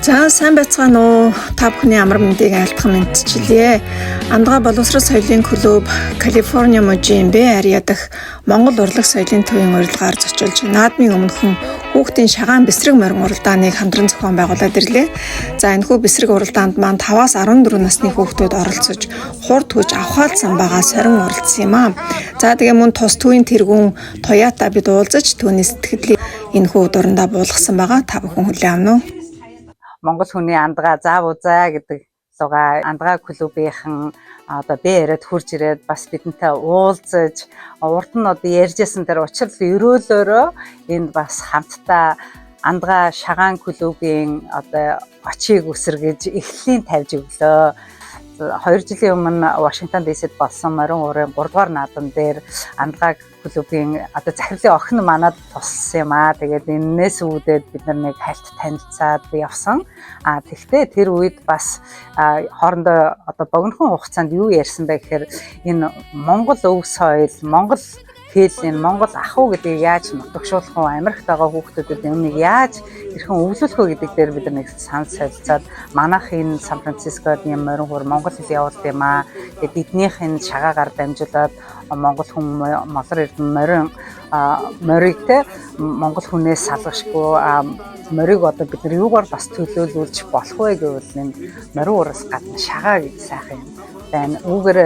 За сайн байцгаана уу? Та бүхний амар мэндийг айлтгах мэдчилье. Андгаа боловсрол соёлын клуб Калифорни мужийн Б Ариа дахь Монгол урлаг соёлын төвийн урилгаар зочилж наадмын өмнөхөн хүүхдийн шагаан бэсрэг морин уралдааныг хамтран зохион байгуулад ирлээ. За энэхүү бэсрэг уралдаанд маань 5-аас 14 насны хүүхдүүд оролцож хурд хүч авахаалсан байгаа сорин уралдсан юм аа. За тэгээ мөн тус төвийн тэргүүн Toyota бид уулзаж түүний сэтгэлийг энэхүү дурандаа буулгасан байгаа. Та бүхэн хүлээн авна уу? Монгол хүний андгаа заав үзаа гэдэг луга андгаа клубийнхан одоо Б яриад хурж ирээд бас бидэнтэй уулзаж урд нь одоо ярьжсэн тэр учрал өрөөлөөрөө энд бас хамтдаа андгаа шагаан клубийн одоо очийг үсэргэж эхлэлийн тавьж өглөө. 2 жилийн өмнө Вашингтон ДС-д болсон морин уурын 3 дугаар наадам дээр андгаа клубийн одоо захирлын охин манад туссан юм аа. Тэгээд энэс үүдээд бид нар нэг хальт танилцаад явсан. Тэгвэл тэр үед бас хоорондоо одоо богинохон хугацаанд юу ярьсан бэ гэхээр энэ Монгол өв соёл, Монгол хэл энэ Монгол ахуй гэдгийг яаж нутагшуулах вэ? Америкт байгаа хүүхдүүдэд үүнийг яаж хэрхэн өвлүүлэх вэ гэдэг дээр бид нэг санал солилцоод манайх энэ Сан Францискод юм морин хуур Монгол хэл явуулт юм аа. Тэгээд биднийх энэ шагаагаар дамжуулаад Монгол хүн молор эрдэнэ морийг те Монгол хүнээс салгашгүй морийг одоо бид нар юугаар бас төлөөлүүлж болох вэ гэвэл энэ морин ураас гадна шагаа гэж сайхан юм байна. Үүгээр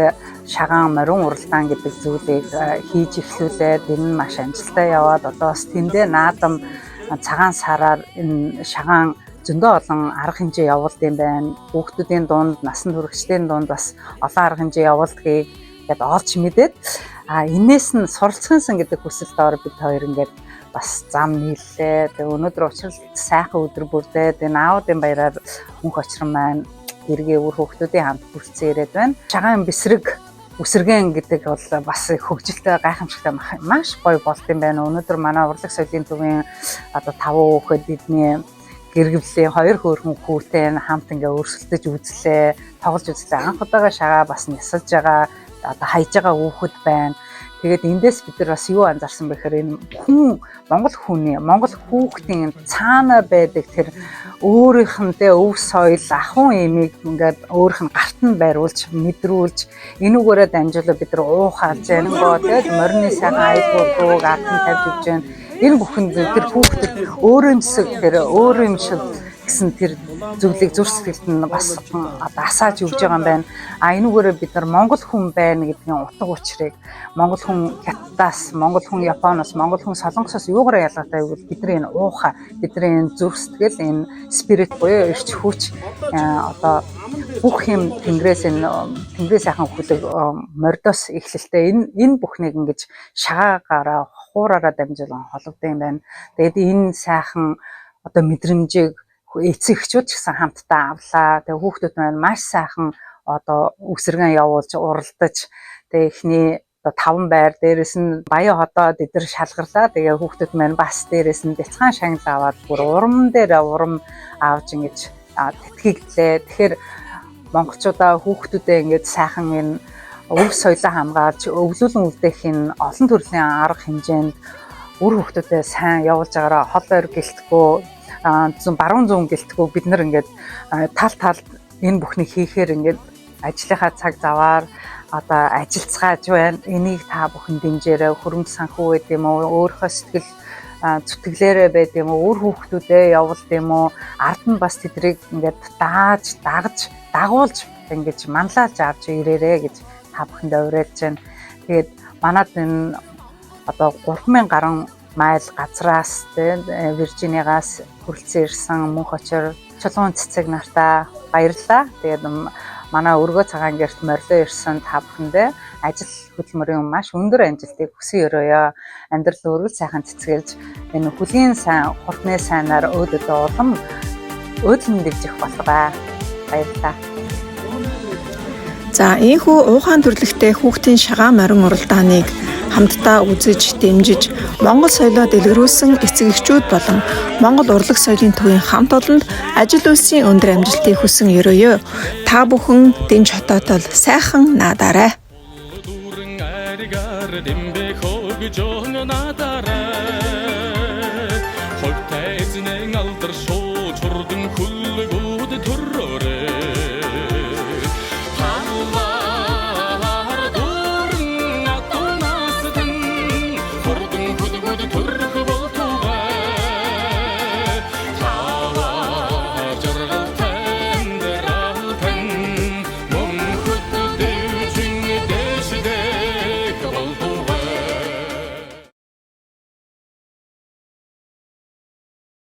шагаан морин уралдаан гэдэг зүйлийг хийж эхлүүлээд энэ нь маш амжилттай яваад одоо бас тэндээ наадам цагаан сараар энэ шагаан зөндөө олон арга хэмжээ явуулд юм байна. Хүүхдүүдийн дунд, насан туршидын дунд бас олон арга хэмжээ явуулдгийг ингээд олж мэдээд энээс нь суралцгансан гэдэг хүсэлтээр бид хоёр ингээд бас зам нийллээ. Тэгээ өнөөдөр учрал сайхан өдөр бүрдээд энэ аудын баяраар мөнх очрон маань эргээ өөр хүүхдүүдийн хамт бүрцэн ирээд байна. Шагаан бэсрэг үсэргэн гэдэг бол бас хөгжилтэй гайхамшигтай маш гоё болт юм байна. Өнөөдөр манай урлаг соёлын төвийн одоо 5 хүүхэд бидний гэргэвлийн 2 хөөрхөн хүүтэй хамт ингээ өрсөлдөж үзлээ, тоглож үзлээ. Анх удаага шагаа бас нисэж байгаа одоо хайж байгаа хүүхэд байна. Тэгээд эндээс бид нар бас юу анзаарсан бэхээр энэ хүн Монгол хүний, Монгол хүүхдийн цаана байдаг тэр өөрийнхөндөө өв соёл, ахуйн эмийг ингээд өөрийнх нь гарт нь байруулж, мэдрүүлж, энүүгээрээ дамжуулаад бид нар уухаарж янгоо тэгээд морины сайхан айлгуудыг артан тавьж өгч जैन. Энэ бүхэн тэр хүүхдэд өөрөөсөө тэр өөр юм шиг гэсэн тэр зүйлийг зүрх сэтгэлд нь бас одоо асааж өгж байгаа юм байна. Энүүгээрээ бид нар Монгол хүн байна гэдгийн утга учирыг Монгол хүн Хятадаас, Монгол хүн Японоос, Монгол хүн Солонгосоос юугаар ялгаатай вэ? Бидний энэ ууха, бидний энэ зүрх сэтгэл, энэ спирит буюу эрч хүч одоо бүх юм тэнгэрээс сайхан хүлэг мордоос эхлэлтэй энэ бүхнийг ингэж шагаагаараа хуураараа дамжуулан хологдсон юм байна. Тэгээд энэ сайхан одоо мэдрэмжийг эцэг эхчүүд ч гэсэн хамтдаа авлаа. Тэгээ хүүхдүүд маань маш сайхан одоо үсэргэн явуулж уралдаж тэгээ эхний 5 байр дээрээс нь баяа хотоод эдгээр шалгарлаа. Тэгээ хүүхдүүд маань бас дээрээс нь бяцхан шагнал аваад бүр урам дээр урам авч ингэж тэтгэлээ. Тэгэхээр монголчуудаа хүүхдүүдээ ингэж сайхан энэ өв соёлоо хамгаалж өвлүүлэн үлдээх энэ олон төрлийн арга хэмжээнд үр хүүхдүүдээ сайн явуулж байгаараа хол ойр гэлтгүү баруун зүүн гэлтгүү бид нар ингээд тал энэ бүхнийг хийхээр ингээд ажлынхаа цаг заваар одоо ажилцгааж байна. Энийг та бүхэн дэмжээрэй. Хөрөнгө санхүү байд юм уу? Өөрийнхөө сэтгэл зүтгэлээрээ байд юм уу? Үр хүүхдүүдээ явуулд юм уу? Ард нь бас тэдрийг ингээд дагуулж ингэж манлайлж авч ирээрэй гэж та бүхэндээ уриалж байна. Тэгээд манад энэ одоо 3000 гаруй майл газраас Виржиниагаас хүрэлцэн ирсэн мөнх очир чулуун цэцэг нартаа баярлалаа. Тэгээд манай өргөө цагаан гэрт морилоо ирсэн та бүхэндээ ажил хөдөлмөрийн маш өндөр амжилтыг хүсэн өрөөё. Амьдрал өргөл сайхан цэцгэлж энэ хүлийн сайн, хурдны сайнаар өөдөө улам өөдлөн дэвжих болтугай. Баярлалаа. За ийхүү уухаан төрлөختтэй хүүхдийн шагаан морин уралдааныг хамтдаа үзэж, дэмжиж, Монгол соёлоо дэлгэрүүлсэн эцэг эхчүүд болон Монгол урлаг соёлын төвийн хамт олонд ажил үйлсийн өндөр амжилтыг хүсэн өрөөё. Та бүхэн Дэнж хотоотол сайхан наадаарай.